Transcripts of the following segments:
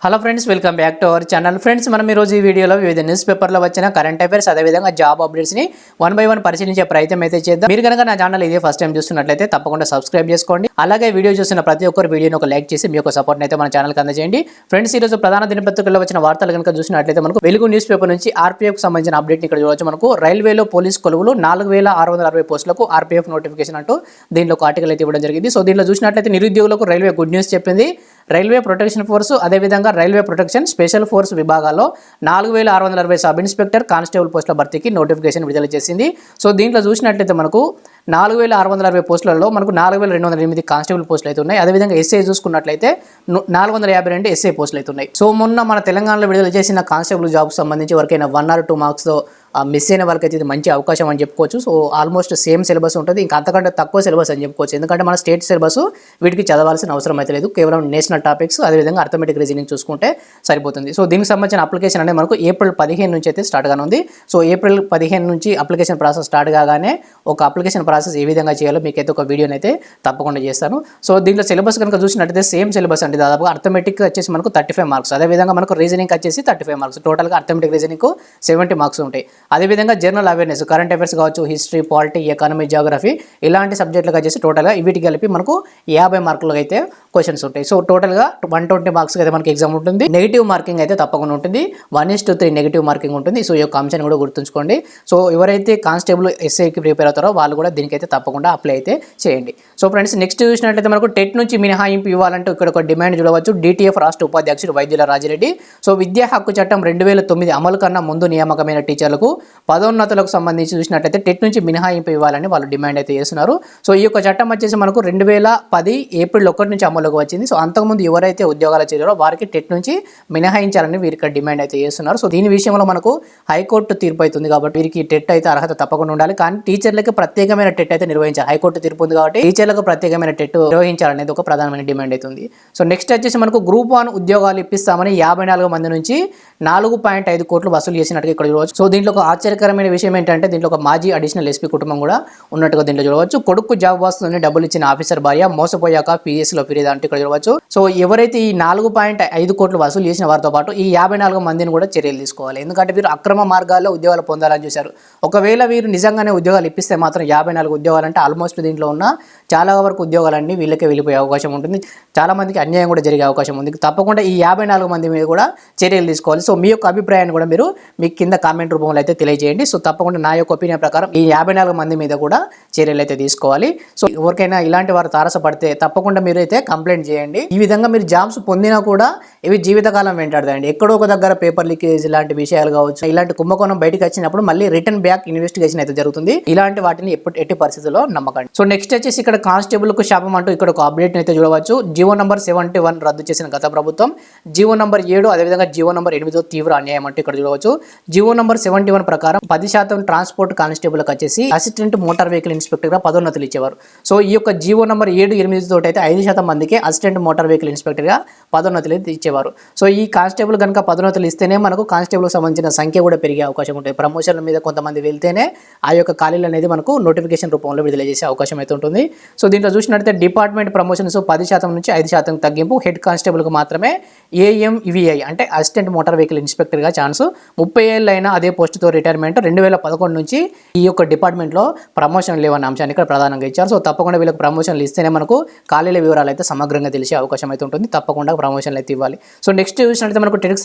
Hello friends, welcome back to our channel. Friends, మనం ఈరోజు ఈ వీడియోలో వివిధ న్యూస్ పేపర్లో వచ్చిన కరెంట్ అఫైర్స్ అదేవిధంగా జాబ్ అప్డేట్స్ని వన్ బై వన్ పరిశీలించే ప్రయత్నం అయితే చేద్దాం. మీరు కనుక నా ఛానల్ ఇదే ఫస్ట్ టైం చూస్తున్నట్లయితే తప్పకుండా సబ్స్క్రైబ్ చేసుకోండి. అలాగే వీడియో చూస్తున్న ప్రతి ఒక్కరు వీడియోని ఒక లైక్ చేసి మీ యొక్క సపోర్ట్ అయితే మన ఛానల్కి అందజేయండి. ఫ్రెండ్స్, ఈరోజు ప్రధాన దినపత్రికల్లో వచ్చిన వార్తలు కనుక చూసినట్లయితే మనకు వెలుగు న్యూస్ పేపర్ నుంచి ఆర్పీఎఫ్ సంబంధించిన అప్డేట్ ఇక్కడ చూడవచ్చు. మనకు రైల్వేలో పోలీస్ కొలువులు 4660 పోస్టులకు ఆర్పీఎఫ్ నోటిఫికేషన్ అంటూ దీంట్లో ఒక ఆర్టికల్ అయితే ఇవ్వడం జరిగింది. సో దీంట్లో చూసినట్లయితే నిరుద్యోగులకు రైల్వే గుడ్ న్యూస్ చెప్పింది. రైల్వే ప్రొటెక్షన్ ఫోర్స్ అదేవిధంగా రైల్వే ప్రొటెక్షన్ స్పెషల్ ఫోర్స్ విభాగాల్లో 4660 సబ్ ఇన్స్పెక్టర్ కానిస్టేబుల్ పోస్టుల భర్తీకి నోటిఫికేషన్ విడుదల చేసింది. సో దీంట్లో చూసినట్లయితే మనకు 4660 పోస్టులలో మనకు 4208 కానిస్టేబుల్ పోస్టులు అయితే ఉన్నాయి. అదేవిధంగా ఎస్ఐ చూసుకున్నట్లయితే 452 ఎస్ఐ పోస్టులు అయితే ఉన్నాయి. సో మొన్న మన తెలంగాణలో విడుదల చేసిన కానిస్టేబుల్ జాబ్కి సంబంధించి ఎవరికైనా 1 or 2 మార్క్స్తో మిస్ అయిన వాళ్ళకి అయితే ఇది మంచి అవకాశం అని చెప్పుకోవచ్చు. సో ఆల్మోస్ట్ సేమ్ సిలబస్ ఉంటుంది, ఇంకా అంతకంటే తక్కువ సిలబస్ అని చెప్పుకోవచ్చు. ఎందుకంటే మన స్టేట్ సిలబస్ వీటికి చదవాల్సిన అవసరం అయితే లేదు. కేవలం నేషనల్ టాపిక్స్ అదేవిధంగా అర్థమెటిక్ రీజనింగ్ చూసుకుంటే సరిపోతుంది. సో దీనికి సంబంధించిన అప్లికేషన్ అనేది మనకు ఏప్రిల్ 15 నుంచి అయితే స్టార్ట్ కానుంది. సో ఏప్రిల్ 15 నుంచి అప్లికేషన్ ప్రాసెస్ స్టార్ట్ కాగానే ఒక అప్లికేషన్ ప్రాసెస్ ఏ విధంగా చేయాలో మీకైతే ఒక వీడియోని అయితే తప్పకుండా చేస్తాను. సో దీంట్లో సిలబస్ కనుక చూసినట్టయితే సేమ్ సిలబస్ అండి. దాదాపుగా అర్థమెటిక్ వచ్చేసి మనకు 35 మార్క్స్, అదేవిధంగా మనకు రీజనింగ్ వచ్చేసి 35 మార్క్స్, టోటల్గా అర్థమెటిక్ రీజనింగ్ 70 మార్క్స్ ఉంటాయి. అదేవిధంగా జనరల్ అవేర్నెస్, కరెంట్ అఫైర్స్ కావచ్చు, హిస్టరీ, పాలిటీ, ఎకానమీ, జియోగ్రఫీ ఇలాంటి సబ్జెక్టులకు వచ్చేసి టోటల్గా వీటికి కలిపి మనకు 50 మార్కులకు అయితే క్వశ్చన్స్ ఉంటాయి. సో టోటల్గా 120 మార్క్స్ అయితే మనకి ఎగ్జామ్ ఉంటుంది. నెగిటివ్ మార్కింగ్ అయితే తప్పకుండా ఉంటుంది. 1:3 నెగిటివ్ మార్కింగ్ ఉంటుంది. సో ఈ యొక్క అంశాన్ని కూడా గుర్తుంచుకోండి. సో ఎవరైతే కానిస్టేబుల్ ఎస్ఐకి ప్రిపేర్ అవుతారో వాళ్ళు కూడా దీనికైతే తప్పకుండా అప్లై అయితే చేయండి. సో ఫ్రెండ్స్, నెక్స్ట్ చూసినట్లయితే మనకు టెట్ నుంచి మినహాయింపు ఇవ్వాలంటూ ఇక్కడ ఒక డిమాండ్ చూడవచ్చు. డిటిఎఫ్ రాష్ట్ర ఉపాధ్యక్షుడు వైద్యుల రాజిరెడ్డి. సో విద్యా హక్కు చట్టం 2009 అమలు కన్నా ముందు నియామకమైన టీచర్లకు పదోన్నతులకు సంబంధించి చూసినట్లయితే టెట్ నుంచి మినహాయింపు ఇవ్వాలని వాళ్ళు డిమాండ్ అయితే చేస్తున్నారు. సో ఈ యొక్క చట్టం వచ్చేసి మనకు 2010 ఏప్రిల్ 1 నుంచి అమలులోకి వచ్చింది. సో అంతకుముందు ఎవరైతే ఉద్యోగాలు చేరారో వారికి టెట్ నుంచి మినహాయించాలని వీరికి డిమాండ్ అయితే చేస్తున్నారు. సో దీని విషయంలో మనకు హైకోర్టు తీర్పు అవుతుంది కాబట్టి వీరికి టెట్ అయితే అర్హత తప్పకుండా ఉండాలి. కానీ టీచర్లకు ప్రత్యేకమైన టెట్ అయితే నిర్వహించాలి. హైకోర్టు తీర్పు ఉంది కాబట్టి టీచర్లకు ప్రత్యేకమైన టెట్ నిర్వహించాలనేది ఒక ప్రధానమైన డిమాండ్ అవుతుంది. సో నెక్స్ట్ వచ్చేసి మనకు గ్రూప్ 1 ఉద్యోగాలు ఇప్పిస్తామని 54 మంది నుంచి 4.5 కోట్లు వసూలు చేసినట్టుగా ఇక్కడ చూడవచ్చు. సో దీంట్లో ఒక ఆశ్చర్యకరమైన విషయం ఏంటంటే దీంట్లో ఒక మాజీ అడిషనల్ ఎస్పీ కుటుంబం కూడా ఉన్నట్టుగా దీంట్లో చూడవచ్చు. కొడుకు జాబ్ వస్తుందని డబ్బులు ఇచ్చిన ఆఫీసర్ భార్య మోసపోయాక పిఎస్లో ఫిర్యాదు అంటే ఇక్కడ చూడవచ్చు. సో ఎవరైతే ఈ 4.5 కోట్లు వసూలు చేసిన వారితో పాటు ఈ 54 మందిని కూడా చర్యలు తీసుకోవాలి. ఎందుకంటే వీరు అక్రమ మార్గాల్లో ఉద్యోగాలు పొందాలని చూశారు. ఒకవేళ వీరు నిజంగానే ఉద్యోగాలు ఇప్పిస్తే మాత్రం 54 ఉద్యోగాలు అంటే ఆల్మోస్ట్ దీంట్లో ఉన్న చాలా వరకు ఉద్యోగాలన్నీ వీళ్ళకే వెళ్ళిపోయే అవకాశం ఉంటుంది. చాలా మందికి అన్యాయం కూడా జరిగే అవకాశం ఉంది. తప్పకుండా ఈ 54 మంది మీద కూడా చర్యలు తీసుకోవాలి. సో మీ యొక్క అభిప్రాయాన్ని కూడా మీరు మీ కింద కామెంట్ రూపంలో అయితే తెలియజేయండి. సో తప్పకుండా నా యొక్క ఒపీనియన్ ప్రకారం ఈ 54 మంది మీద కూడా చర్యలు అయితే తీసుకోవాలి. సో ఎవరికైనా ఇలాంటి వారు తారసపడితే తప్పకుండా మీరు అయితే కంప్లైంట్ చేయండి. ఈ విధంగా మీరు జాబ్స్ పొందినా కూడా ఇవి జీవితకాలం వెంటాడదండి. ఎక్కడో ఒక దగ్గర పేపర్ లీకేజ్ ఇలాంటి విషయాలు కావచ్చు, ఇలాంటి కుంభకోణం బయటకు వచ్చినప్పుడు మళ్ళీ రిటర్న్ బ్యాక్ ఇన్వెస్టిగేషన్ అయితే జరుగుతుంది. ఇలాంటి వాటిని ఎట్టి పరిస్థితుల్లో నమ్మకండి. సో నెక్స్ట్ వచ్చేసి ఇక్కడ కానిస్టేబుల్ కు శాపం అంటూ ఇక్కడ ఒక అప్డేట్ అయితే చూడవచ్చు. జీవో నంబర్ 71 రద్దు చేసిన గత ప్రభుత్వం. జీవో నంబర్ 7 అదేవిధంగా జీవో నంబర్ 8 తీవ్ర అన్యాయం అంటూ ఇక్కడ చూడవచ్చు. జీవో నంబర్ 71 ప్రకారం 10% ట్రాన్స్పోర్ట్ కానిస్టేబుల్కి వచ్చేసి అసిస్టెంట్ మోటార్ వెహికల్ ఇన్స్పెక్టర్ గా పదోన్నతులు ఇచ్చేవారు. సో ఈ యొక్క జీవో నంబర్ 7, 8 తోటి అయితే 5% మందికి అసిస్టెంట్ మోటార్ వెహికల్ ఇన్స్పెక్టర్ గా పదోన్నతులు అయితే ఇచ్చేవారు. సో ఈ కానిస్టేబుల్ కనుక పదోన్నతులు ఇస్తేనే మనకు కానిస్టేబుల్ సంబంధించిన సంఖ్య కూడా పెరిగే అవకాశం ఉంటుంది. ప్రమోషన్ల మీద కొంతమంది వెళ్తేనే ఆ యొక్క ఖాళీలు అనేది మనకు నోటిఫికేషన్ రూపంలో విడుదల చేసే అవకాశం అయితే ఉంటుంది. సో దీంట్లో చూసినట్లయితే డిపార్ట్మెంట్ ప్రమోషన్స్ 10% నుంచి 5% తగ్గింపు. హెడ్ కానిస్టేబుల్కి మాత్రమే AMVI అంటే అసిస్టెంట్ మోటార్ వెహికల్ ఇన్స్పెక్టర్ గా ఛాన్స్. 30 ఏళ్ళు అయినా అదే పోస్టుతో రిటైర్మెంట్. 2011 నుంచి ఈ యొక్క డిపార్ట్మెంట్లో ప్రమోషన్ లేవన్న అంశాన్ని ఇక్కడ ప్రధానంగా ఇచ్చారు. సో తప్పకుండా వీళ్ళకి ప్రమోషన్లు ఇస్తేనే మనకు ఖాళీల వివరాలు అయితే సమగ్రంగా తెలిసే అవకాశం అయితే ఉంటుంది. తప్పకుండా ప్రమోషన్లు అయితే ఇవ్వాలి. సో నెక్స్ట్ చూసినట్లయితే మనకు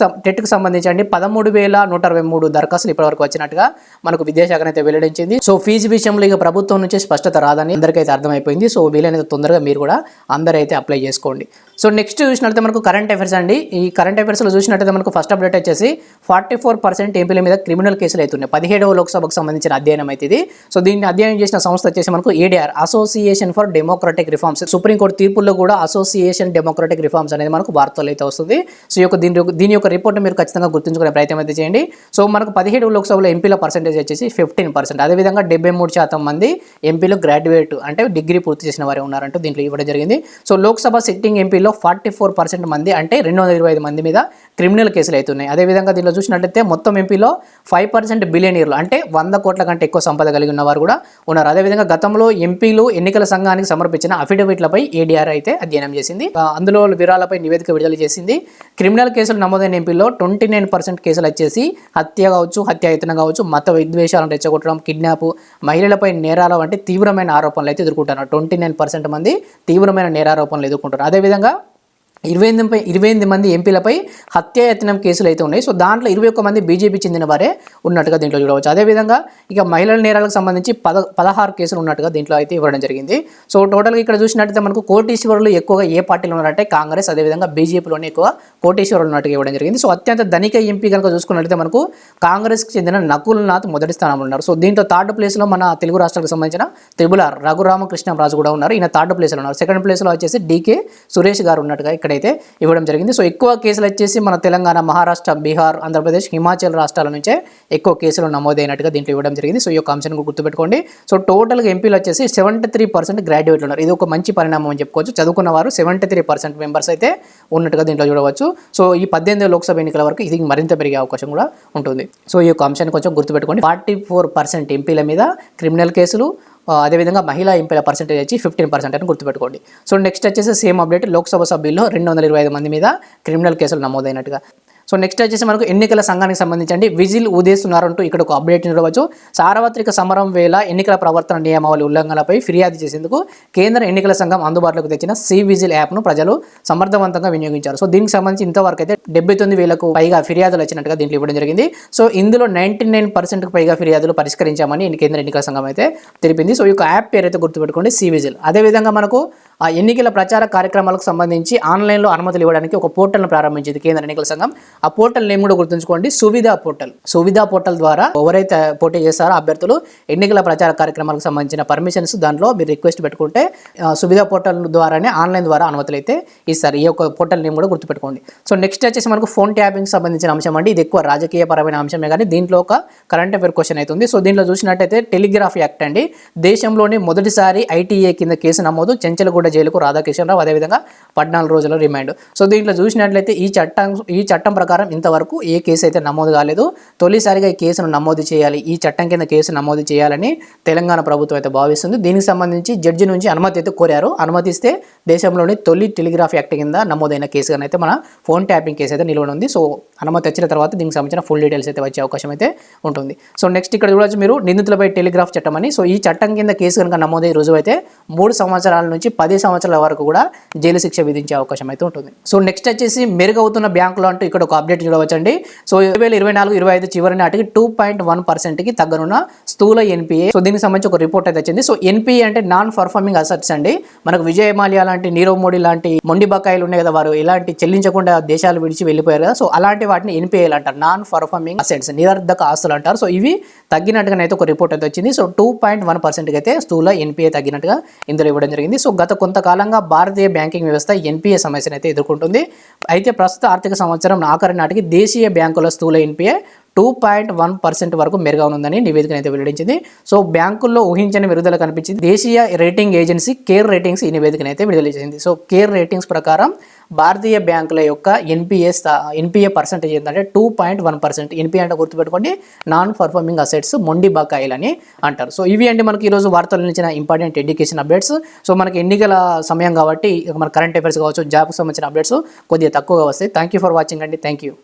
టెట్కి సంబంధించి 13,123 దరఖాస్తులు ఇప్పటివరకు వచ్చినట్టుగా మనకు విద్యాశాఖ అయితే వెల్లడించింది. సో ఫీజు విషయంలో ఇక ప్రభుత్వం నుంచి స్పష్టత రాదని అందరికైతే అర్థమైపోయింది. సో వీలైనంత తొందరగా మీరు కూడా అందరూ అయితే అప్లై చేసుకోండి. సో నెక్స్ట్ చూసినట్లయితే మనకు కరెంట్ అఫైర్స్ అండి. ఈ కరెంట్ అఫైర్స్లో చూసినట్లయితే మనకు ఫస్ట్ అప్డేట్ వచ్చేసి 44% ఎంపీల మీద క్రిమినల్ కేసులు అవుతున్నాయి. 17వ లోక్సభకు సంబంధించిన అధ్యయనం అయితే ఇది. సో దీన్ని అధ్యయనం చేసిన సంస్థ వచ్చేసి మనకు ADR association for democratic reforms. Supreme court తీర్పుల్లో కూడా అసోసియేషన్ డెమోక్రటిక్ రిఫార్మ్స్ అనేది మనకు వార్తలు అయితే వస్తుంది. సో దీని యొక్క రిపోర్ట్ మీరు ఖచ్చితంగా గుర్తుంచుకునే ప్రయత్నం అయితే చేయండి. సో మనకు 17వ లోక్సభలో ఎంపీల పర్సెంటేజ్ వచ్చేసి 15%. అదేవిధంగా 73% మంది ఎంపీలు గ్రాడ్యుయేట్ అంటే డిగ్రీ పూర్తి చేసిన వారే ఉన్నారంటూ దీంట్లో ఇవ్వడం జరిగింది. సో లోక్సభ సిట్టింగ్ ఎంపీలో ఎంపీలో 44% మంది అంటే 225 మంది మీద క్రిమినల్ కేసులు అవుతున్నాయి. అదేవిధంగా దీనిలో చూసినట్లయితే మొత్తం ఎంపీలో 5% బిలియనీర్లు అంటే 100 కోట్ల కంటే ఎక్కువ సంపద కలిగి ఉన్నవారు కూడా ఉన్నారు. అదేవిధంగా గతంలో ఎంపీలు ఎన్నికల సంఘానికి సమర్పించిన అఫిడవిట్లపై ఏడీఆర్ అయితే అధ్యయనం చేసింది. అందులో వివరాలపై నివేదిక విడుదల చేసింది. క్రిమినల్ కేసులు నమోదైన ఎంపీలో 29% కేసులు వచ్చేసి హత్య కావచ్చు, హత్యాయత్నం కావచ్చు, మత విద్వేషాలను రెచ్చగొట్టడం, కిడ్నాప్, మహిళలపై నేరాల వంటి తీవ్రమైన ఆరోపణలు అయితే ఎదుర్కొంటున్నారు. 29% మంది తీవ్రమైన నేరారోపణలు ఎదుర్కొంటున్నారు. అదేవిధంగా 28 మంది ఎంపీలపై హత్యాయత్నం కేసులు అయితే ఉన్నాయి. సో దాంట్లో 21 మంది బీజేపీ చెందిన వారే ఉన్నట్టుగా దీంట్లో చూడవచ్చు. అదేవిధంగా ఇక మహిళల నేరాలకు సంబంధించి 16 కేసులు ఉన్నట్టుగా దీంట్లో అయితే ఇవ్వడం జరిగింది. సో టోటల్గా ఇక్కడ చూసినట్టయితే మనకు కోటీశ్వరులు ఎక్కువగా ఏ పార్టీలో ఉన్నారంటే కాంగ్రెస్, అదేవిధంగా బీజేపీలోనే ఎక్కువ కోటీశ్వరులు ఉన్నట్టుగా ఇవ్వడం జరిగింది. సో అత్యంత ధనిక ఎంపీ కనుక చూసుకున్నట్లయితే మనకు కాంగ్రెస్కి చెందిన నకుల్ నాథ్ మొదటి స్థానంలో ఉన్నారు. సో దీంట్లో థర్డ్ ప్లేస్లో మన తెలుగు రాష్ట్రాలకు సంబంధించిన త్రిబులార్ రఘురామకృష్ణరాజు కూడా ఉన్నారు. ఈయన థర్డ్ ప్లేస్లో ఉన్నారు. సెకండ్ ప్లేస్లో వచ్చేసి డీకే సురేష్ గారు ఉన్నట్టుగా ఇక్కడైతే ఇవ్వడం జరిగింది. సో ఎక్కువ కేసులు వచ్చేసి మన తెలంగాణ, మహారాష్ట్ర, బీహార్, ఆంధ్రప్రదేశ్, హిమాచల్ రాష్ట్రాల నుంచే ఎక్కువ కేసులు నమోదైనట్టుగా దీంట్లో ఇవ్వడం జరిగింది. సో ఈ యొక్క అంశాన్ని గుర్తుపెట్టుకోండి. సో టోటల్గా ఎంపీలు వచ్చేసి 73% గ్రాడ్యుయేట్లు ఉన్నారు. ఇది ఒక మంచి పరిణామం అని చెప్పుకోవచ్చు. చదువుకున్న వారు 73% మెంబర్స్ అయితే ఉన్నట్టుగా దీంట్లో చూడవచ్చు. సో ఈ 18 లోక్సభ ఎన్నికల వరకు ఇది మరింత పెరిగే అవకాశం కూడా ఉంటుంది. సో ఈ యొక్క అంశాన్ని కొంచెం గుర్తుపెట్టుకోండి. 44% ఎంపీల మీద క్రిమినల్ కేసులు, అదేవిధంగా మహిళా ఎంపీల పర్సెంటేజ్ వచ్చి 15% అని గుర్తుపెట్టుకోండి. సో నెక్స్ట్ వచ్చేసి సేమ్ అప్డేట్ లోక్సభ సభ్యుల్లో 225 మంది మీద క్రిమినల్ కేసులు నమోదైనట్టుగా. సో నెక్స్ట్ వచ్చేసి మనకు ఎన్నికల సంఘానికి సంబంధించి విజిల్ ఊదేస్తున్నారంటూ ఇక్కడ ఒక అప్డేట్ చూడవచ్చు. సార్వత్రిక సమరం వేళ ఎన్నికల ప్రవర్తన నియమావళి ఉల్లంఘనలపై ఫిర్యాదు చేసేందుకు కేంద్ర ఎన్నికల సంఘం అందుబాటులోకి తెచ్చిన సి విజిల్ యాప్ను ప్రజలు సమర్థవంతంగా వినియోగించారు. సో దీనికి సంబంధించి ఇంతవరకు అయితే 79,000కు పైగా ఫిర్యాదులు వచ్చినట్టుగా దీంట్లో ఇవ్వడం జరిగింది. సో ఇందులో 99%కు పైగా ఫిర్యాదులు పరిష్కరించామని కేంద్ర ఎన్నికల సంఘం అయితే తెలిపింది. సో ఈ యొక్క యాప్ పేరు అయితే గుర్తుపెట్టుకోండి, సి విజిల్. అదేవిధంగా మనకు ఆ ఎన్నికల ప్రచార కార్యక్రమాలకు సంబంధించి ఆన్లైన్లో అనుమతులు ఇవ్వడానికి ఒక పోర్టల్ను ప్రారంభించింది కేంద్ర ఎన్నికల సంఘం. ఆ పోర్టల్ నేమ్ కూడా గుర్తుంచుకోండి, సువిధా పోర్టల్. సువిధా పోర్టల్ ద్వారా ఎవరైతే పోటీ చేస్తారో అభ్యర్థులు ఎన్నికల ప్రచార కార్యక్రమాలకు సంబంధించిన పర్మిషన్స్ దాంట్లో మీరు రిక్వెస్ట్ పెట్టుకుంటే సువిధా పోర్టల్ ద్వారానే ఆన్లైన్ ద్వారా అనుమతులు అయితే ఇస్తారు. ఈ యొక్క పోర్టల్ నేమ్ కూడా గుర్తుపెట్టుకోండి. సో నెక్స్ట్ వచ్చేసి మనకు ఫోన్ ట్యాపింగ్ సంబంధించిన అంశం అండి. ఇది ఎక్కువ రాజకీయపరమైన అంశమే కానీ దీంట్లో ఒక కరెంట్ అఫేర్ క్వశ్చన్ అవుతుంది. సో దీంట్లో చూసినట్టయితే టెలిగ్రాఫ్ యాక్ట్ అండి. దేశంలోని మొదటిసారి ఐటీఏ కింద కేసు నమోదు, చెంచలగూడ జైలుకు రాధాకిషన్ రావు, అదేవిధంగా 14 రోజుల రిమాండ్. సో దీంట్లో చూసినట్లయితే ఈ చట్టం ప్రకారం ఇంతవరకు ఏ కేసు అయితే నమోదు కాలేదు. తొలిసారిగా ఈ కేసును నమోదు చేయాలి, ఈ చట్టం కింద కేసు నమోదు చేయాలని తెలంగాణ ప్రభుత్వం అయితే భావిస్తుంది. దీనికి సంబంధించి జడ్జి నుంచి అనుమతి అయితే కోరారు. అనుమతిస్తే దేశంలోని తొలి టెలిగ్రాఫ్ యాక్ట్ కింద నమోదైన కేసుగా అయితే మన ఫోన్ ట్యాపింగ్ కేసు అయితే నిలవనుంది. ఉంది. సో అనుమతి వచ్చిన తర్వాత దీనికి సంబంధించిన ఫుల్ డీటెయిల్స్ అయితే వచ్చే అవకాశం అయితే ఉంటుంది. సో నెక్స్ట్ ఇక్కడ చూడవచ్చు మీరు నిందితులపై టెలిగ్రాఫ్ చట్టం అని. సో ఈ చట్టం కింద కేసు కనుక నమోదై రుజువు అయితే 3 సంవత్సరాల నుంచి 10 సంవత్సరాల వరకు కూడా జైలు శిక్ష విధించే అవకాశం అయితే ఉంటుంది. సో నెక్స్ట్ వచ్చేసి మెరుగవుతున్న బ్యాంకులు అంటూ ఇక్కడ ఒక అప్డేట్ చూడవచ్చండి. సో 2024-25 చివరి నాటికి 2.1%కి తగ్గనున్న స్థూల ఎన్పిఏ. సో దీనికి సంబంధించి ఒక రిపోర్ట్ అయితే వచ్చింది. సో ఎన్పిఏ అంటే నాన్ పర్ఫార్మింగ్ అసెట్స్ అండి. మనకు విజయ్ మాల్యా లాంటి, నీరవ్ మోడీ లాంటి మొండి బకాయిలు ఉన్నాయి కదా, వారు ఇలాంటి చెల్లించకుండా దేశాలు విడిచి వెళ్ళిపోయారు కదా. సో అలాంటి వాటిని ఎన్పిఏలు అంటారు, నాన్ పర్ఫార్మింగ్ అసెట్స్, నిరర్ధక ఆస్తులు అంటారు. సో ఇవి తగ్గినట్టుగా అయితే ఒక రిపోర్ట్ అయితే వచ్చింది. సో 2.1% అయితే స్థూల ఎన్పిఏ తగ్గినట్టుగా ఇందులో ఇవ్వడం జరిగింది. సో గత కొంతకాలంగా భారతీయ బ్యాంకింగ్ వ్యవస్థ ఎన్పిఏ సమస్యను అయితే ఎదుర్కొంటుంది. అయితే ప్రస్తుత ఆర్థిక సంవత్సరం ఆఖరి నాటికి దేశీయ బ్యాంకుల స్థూల ఎన్పిఏ 2.1% వరకు మెరుగవనుందని నివేదికను అయితే వెల్లడించింది. సో బ్యాంకుల్లో ఊహించని మెరుగుదల కనిపించింది. దేశీయ రేటింగ్ ఏజెన్సీ కేర్ రేటింగ్స్ ఈ నివేదికను అయితే విడుదల చేసింది. సో కేర్ రేటింగ్స్ ప్రకారం భారతీయ బ్యాంకుల యొక్క ఎన్పిఏ పర్సెంటేజ్ ఏంటంటే 2.1%. ఎన్పిఏ అంటే గుర్తుపెట్టుకోండి, నాన్ పర్ఫార్మింగ్ అసెట్స్, మొండి బకాయిలు అని అంటారు. సో ఇవి అండి మనకి ఈరోజు వార్తల నుంచి ఇంపార్టెంట్ ఎడ్యుకేషన్ అప్డేట్స్. సో మనకి ఎన్నికల సమయం కాబట్టి మన కరెంట్ అఫైర్స్ కావచ్చు, జాబ్కి సంబంధించిన అప్డేట్స్ కొద్దిగా తక్కువగా వస్తాయి. థ్యాంక్ యూ ఫర్ వాచింగ్ అండి. Thank you.